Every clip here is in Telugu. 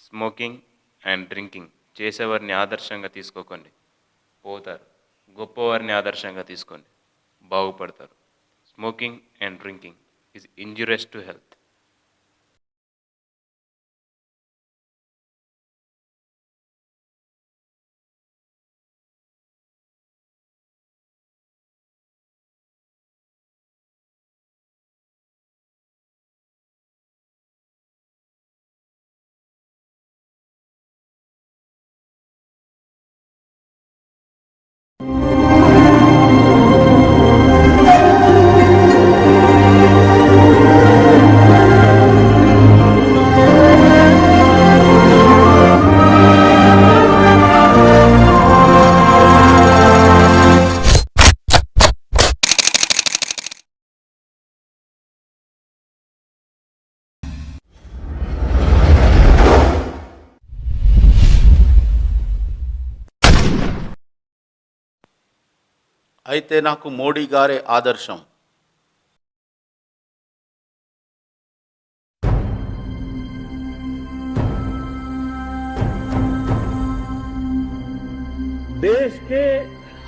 స్మోకింగ్ అండ్ డ్రింకింగ్ చేసేవారిని ఆదర్శంగా తీసుకోకండి, పోతారు. గొప్పవారిని ఆదర్శంగా తీసుకోండి, బాగుపడతారు. Smoking and drinking is injurious to health. అయితే నాకు మోడీ గారే ఆదర్శం. देश के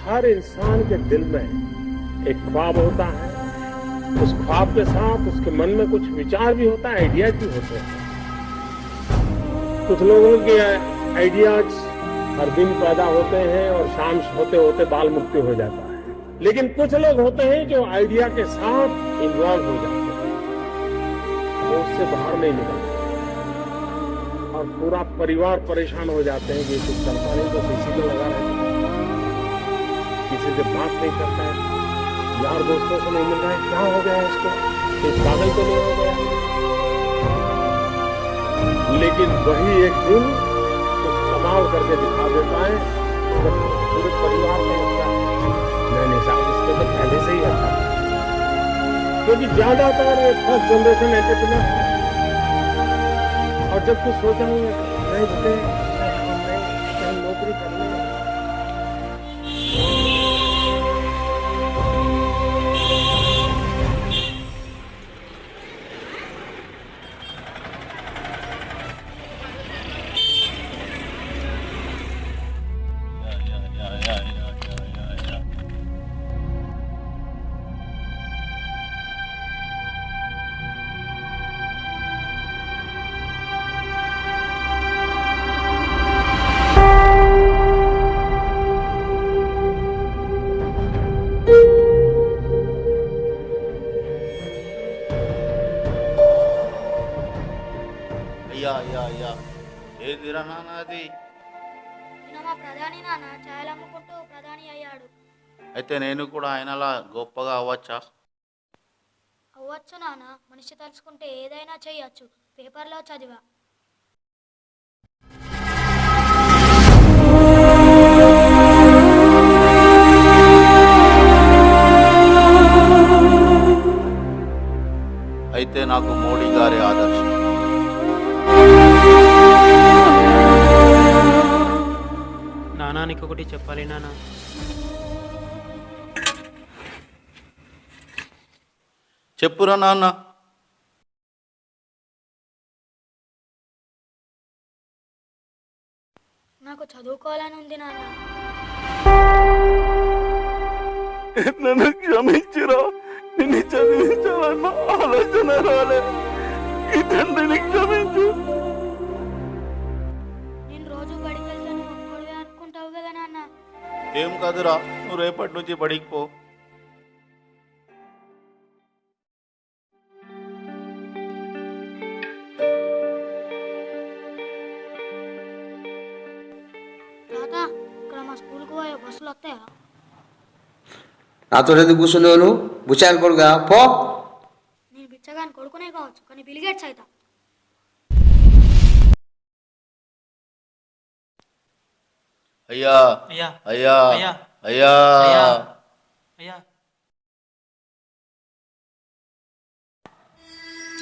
हर इंसान के दिल में एक ख्वाब होता है। उस ख्वाब के साथ उसके मन में कुछ विचार भी होता है, आइडियाज भी होते हैं। कुछ लोगों के आइडियाज हर दिन पैदा होते हैं और शाम होते होते बाल मुक्ति हो जाता है, लेकिन कुछ लोग होते हैं जो आइडिया के साथ इन्वॉल्व हो जाते हैं, वो उससे बाहर नहीं निकलते और पूरा परिवार परेशान हो जाते हैं कि कुछ करता नहीं तो किसी को लगा रहता है, किसी से बात नहीं करता है, यार दोस्तों से नहीं मिल रहा है, क्या हो गया है इसको, इस पागल को नहीं हो गया। लेकिन वही एक दिन कुछ कमाल करके दिखा देता है, जब पूरे परिवार में लगता है नहीं साहब इसको तो पहले से ही आता है, क्योंकि ज्यादातर ये फर्स्ट जनरेशन एंटरप्रेन्योर है। और जब कुछ सोचा नहीं बेटे कहीं नौकरी करनी है, అయ్యా అయ్యా అయ్యా ఏదిరా నాన్న అది? మా ప్రధాని నాన్న ఛాయలు అమ్ముకుంటూ ప్రధాని అయ్యాడు. అయితే నేను కూడా ఆయనలా గొప్పగా అవ్వచ్చా? అవ్వచ్చు నాన్న, మనిషి తలుచుకుంటే ఏదైనా చేయొచ్చు. పేపర్లో చదివా. అయితే నాకు మోడీ గారి ఆదర్శం. నానానికి ఒకటి చెప్పాలి నాన్న. చెప్పురా నాన్న. నాకు చదువుకోవాలని ఉంది నాన్న. నన్ను క్షమించురా, నిన్ను చదివించాలన్న ఆలోచన రాలే. ఈ తండ్రిని క్షమించు. నేను రోజు బడికి వెళ్తే నువ్వు ఒక్కడివే అనుకుంటావు కదా నాన్న. ఏం కాదురా, నువ్వు రేపటి నుంచి బడికి పో. తాత, ఇక్కడ మా స్కూల్కి పోయే బస్సులు వస్తాయా? నాతో ఎందుకు కూర్చున్నావు నువ్వు? బుచ్చాను కొడుగా పో. నేను బిచ్చగాని కొడుకునే కావచ్చు, కానీ బిలిగేట్స్ అవుతా. అయ్యా అయ్యా అయ్యా అయ్యా అయ్యా అయ్యా అయ్యా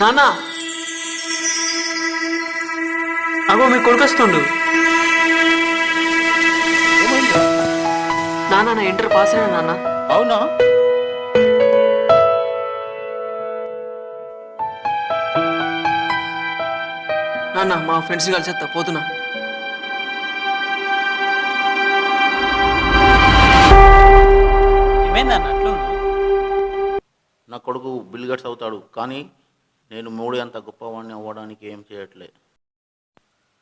నాన్న, అగో మీ కొడుకు వస్తుండు. నాన్న నా ఇంటర్ పాస్ అయినా నాన్న. అవునా? నా నాన్న మా ఫ్రెండ్స్ కలిసి పోతున్నా. ఏమైందన్న అట్లా? నా కొడుకు బిల్ గేట్స్ అవుతాడు, కానీ నేను మోడీ అంత గొప్పవాడిని అవ్వడానికి ఏం చేయట్లే.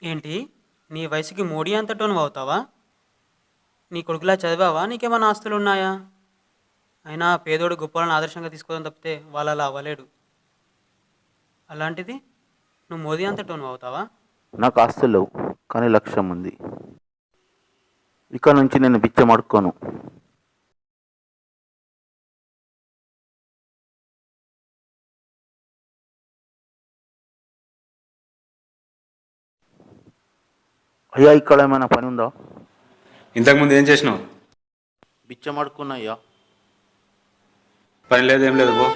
ఏంటి నీ వయసుకి మోడీ అంతటోను అవుతావా? నీ కొడుకులా చదివావా? నీకేమైనా ఆస్తులు ఉన్నాయా? అయినా పేదోడు గొప్పలను ఆదర్శంగా తీసుకోవడం తప్పితే వాళ్ళలా అవ్వలేడు. అలాంటిది నువ్వు మోదీ అంతటోను అవుతావా? నాకు ఆస్తులు లేవు, కానీ లక్ష్యం ఉంది. ఇక నుంచి నేను బిచ్చం అడుక్కోను. అయ్యా, ఇక్కడ ఏమైనా పని ఉందా? ఇంతకుముందు ఏం చేసినావు? బిచ్చం అడుక్కున్నా అయ్యా. పని లేదు, ఏం లేదు, పో.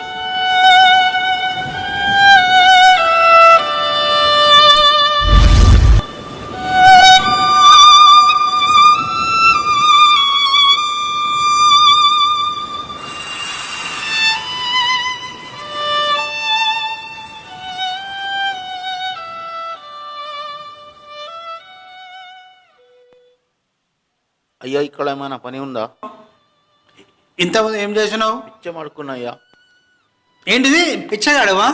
అయ్యా, ఇక్కడ ఏమైనా పని ఉందా? ఇంతకుముందు ఏం చేసినావు? బిచ్చం అడుక్కున్నా అయ్యా. ఏంటిది పిచ్చగాడవా?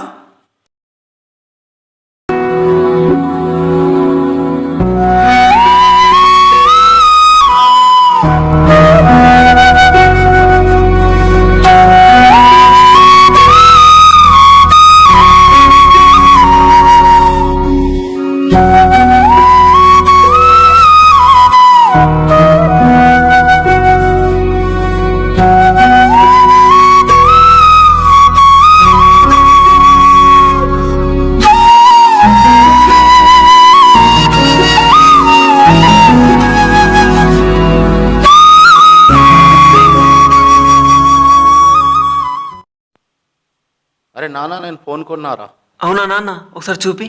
అరే నాన్న, నేను ఫోన్ కొన్నారా? అవునా నాన్న, ఒకసారి చూపి.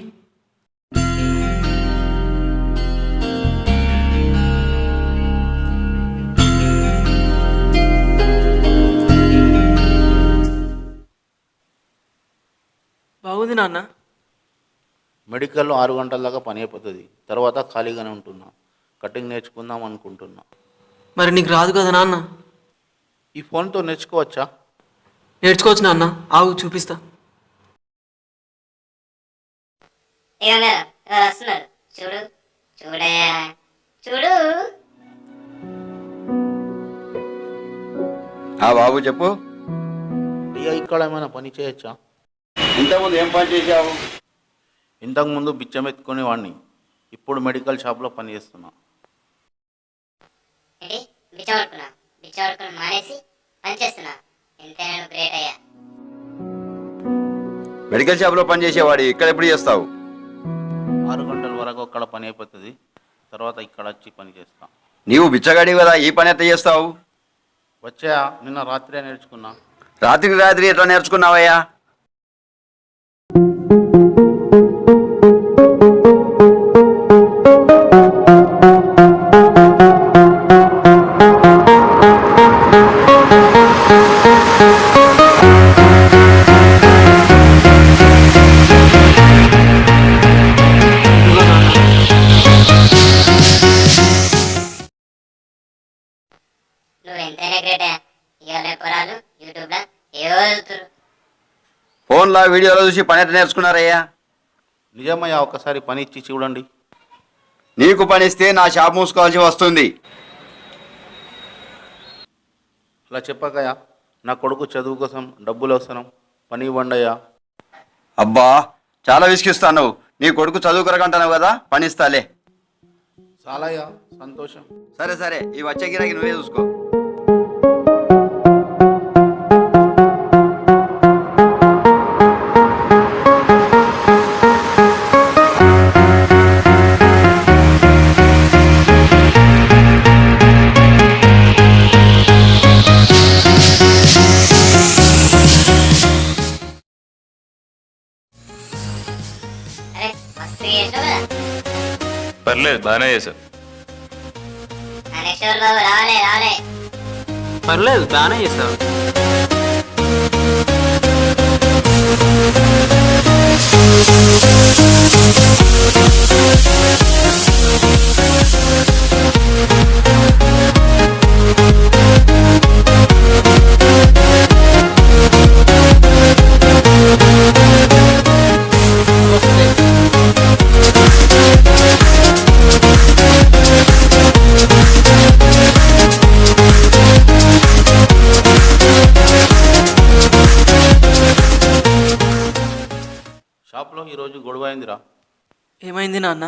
బాగుంది నాన్న. మెడికల్లో 6 గంటల దాకా పని అయిపోతుంది. తర్వాత ఖాళీగానే ఉంటున్నా. కటింగ్ నేర్చుకుందాం అనుకుంటున్నా. మరి నీకు రాదు కదా నాన్న? ఈ ఫోన్తో నేర్చుకోవచ్చా? నేర్చుకోవచ్చు నాన్న, ఆగు చూపిస్తా. వస్తున్నారు, చూడు చూడయా చూడు. బాబు చెప్పు. అయ్యా, ఇక్కడ ఏమైనా పని చేయొచ్చా? ఇంతకుముందు ఏం పని చేసావు? ఇంతకుముందు బిచ్చం ఎత్తుకునేవాడిని. ఇప్పుడు మెడికల్ షాప్లో పని చేస్తున్నా. బిచ్చం మానేసి పని చేస్తున్నా. ఎంతైనా గ్రేట్ అయ్యా. మెడికల్ షాప్లో పని చేసేవాడి ఇక్కడ ఎప్పుడు చేస్తావు? 6 గంటల వరకు అక్కడ పని అయిపోతుంది. తర్వాత ఇక్కడ వచ్చి పని చేస్తా. నీవు బిచ్చగాడి కదా, ఈ పని ఎట్లా చేస్తావు? వచ్చా, నిన్న రాత్రే నేర్చుకున్నా. రాత్రికి రాత్రి ఎట్లా నేర్చుకున్నావయ్యా? నువ్వు ఎంతైనా గ్రేట్ అయ్యా. ఇవాళ పొరాలు యూట్యూబ్లో ఏవో చదువుతారు. ఫోన్లో వీడియోలో చూసి పని ఎట్లా నేర్చుకున్నారయ్యా? నిజమయ్యా, ఒకసారి పని ఇచ్చి చూడండి. నీకు పనిస్తే నా షాప్ మూసుకోవాల్సి వస్తుంది. అలా చెప్పకయ్యా. నా కొడుకు చదువు కోసం డబ్బులు అవసరం. పని ఇవ్వండి అయ్యా. అబ్బా, చాలా విసిగిస్తాను. నీ కొడుకు చదువు కొరకంటావు కదా, పనిస్తాలే. చాలయ్యా, సంతోషం. సరే సరే, ఈ వచ్చే గిరాకి నువ్వే చూసుకో. అరే మస్తు చేసావు కదా. పర్లేదు, బాగానే చేశావు. నెక్స్ట్ బాబు రాలే రాలే. పర్లేదు, బాగానే చేస్తావు. నాన్న.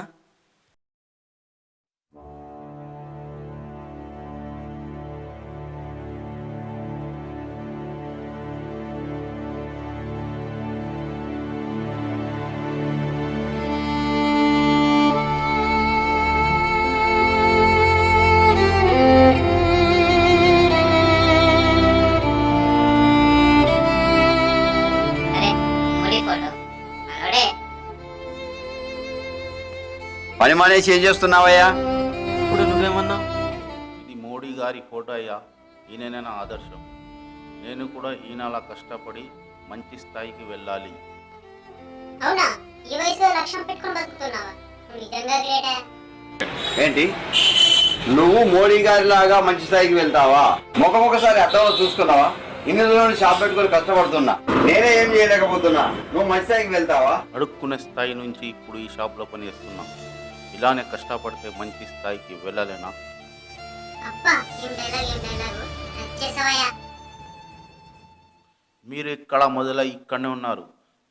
అరే మోడీ ఫోటో మనోడే. పని మానేసి ఏం చేస్తున్నావయ్యా? ఇప్పుడు నువ్వేమన్నావు? ఇది మోడీ గారి ఫోటో అయ్యా. ఈయననే నా ఆదర్శం. నేను కూడా ఈయనలా కష్టపడి మంచి స్థాయికి వెళ్ళాలి. అవునా, ఈ వయసులో లక్ష్యం పెట్టుకొని బతుకుతున్నావా? నువ్వు నిజంగా గ్రేటే. ఏంటి, నువ్వు మోడీ గారి లాగా మంచి స్థాయికి వెళ్తావా? ఒకసారి అర్థంలో చూసుకున్నావా? ఇన్ని రోజులు షాప్ పెట్టుకొని కష్టపడుతున్నా, నేనే ఏం చేయలేకపోతున్నా. నువ్వు మంచి స్థాయికి వెళ్తావా? అడుక్కునే స్థాయి నుంచి ఇప్పుడు ఈ షాప్లో పనిచేస్తున్నా. ఇలానే కష్టపడితే మంచి స్థాయికి వెళ్ళలేనా? అబ్బా, ఏం డైలాగు నచ్చేసావయ్యా. మీరు ఇక్కడ మొదలై ఇక్కడనే ఉన్నారు.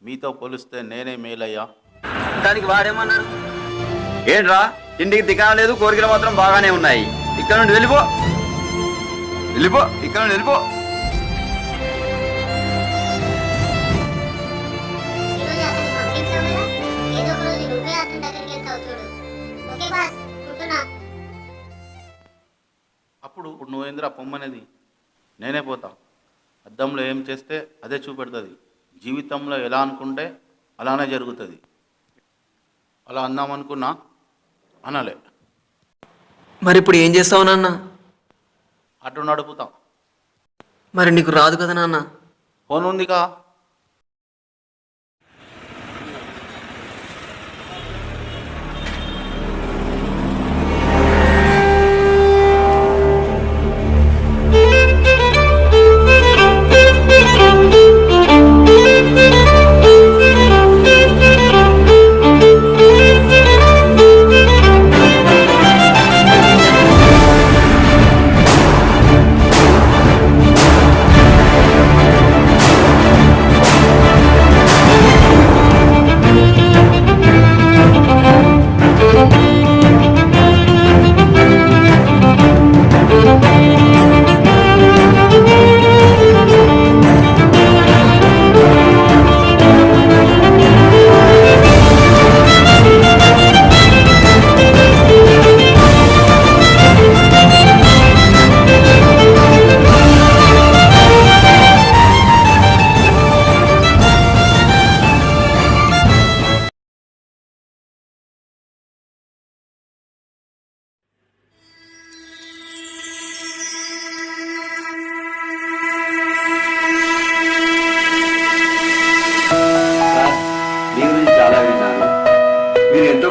మీతో పోలిస్తే నేనే మేలయ్యా. దానికి వాడేమన్నాడు? ఏంట్రా, ఇంటికి దిగాన లేదు, కోరికలు మాత్రం బాగానే ఉన్నాయి. ఇక్కడ నుండి వెళ్ళిపో, ఇక్కడ నుండి వెళ్ళిపో. ఈరోజు అతన్ని పంపించావు కదా, ఏదో ఒక రోజు నువ్వే అతని దగ్గరికి వెళ్తావు చూడు. ఓకే బాస్, ఉంటున్నా. అప్పుడు నువ్వేంద్రా పొమ్మనేది? నేనే పోతా. అద్దంలో ఏం చేస్తే అదే చూపెడుతుంది. జీవితంలో ఎలా అనుకుంటే అలానే జరుగుతుంది. అలా అందామనుకున్నా అనలే. మరి ఇప్పుడు ఏం చేస్తావు నాన్న? అటు నడుపుతా. మరి నీకు రాదు కదా నాన్న? ఫోన్ ఉందిగా.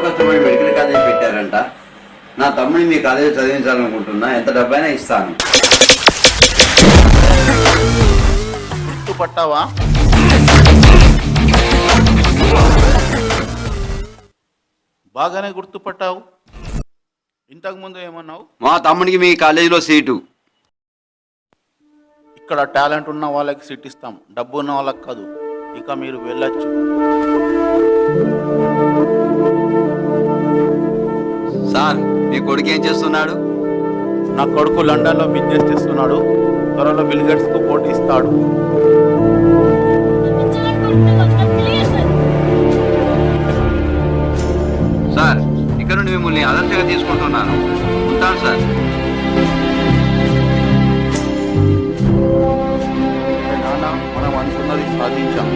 కష్టపడి మెడికల్ కాలేజ్ పెట్టారంట. నా తమ్ముడిని మీ కాలేజీ చదివించాలనుకుంటున్నా, ఎంత డబ్బైనా ఇస్తాను. గుర్తుపట్టావా? బాగానే గుర్తుపట్టావు. ఇంతకుముందు ఏమన్నావు? మా తమ్ముడికి మీ కాలేజీలో సీటు. ఇక్కడ టాలెంట్ ఉన్న వాళ్ళకి సీట్ ఇస్తాం, డబ్బు ఉన్న వాళ్ళకి కాదు. ఇక మీరు వెళ్ళొచ్చు. సార్, మీ కొడుకు ఏం చేస్తున్నాడు? నా కొడుకు లండన్లో బిజినెస్ చేస్తున్నాడు. త్వరలో బిల్ గేట్స్కు పోటీ ఇస్తాడు. సార్, ఇక్కడ నుండి మిమ్మల్ని ఆదర్శంగా తీసుకుంటున్నాను. ఉంటాను సార్. నాన్న, మనం అనుకున్నది సాధించాం.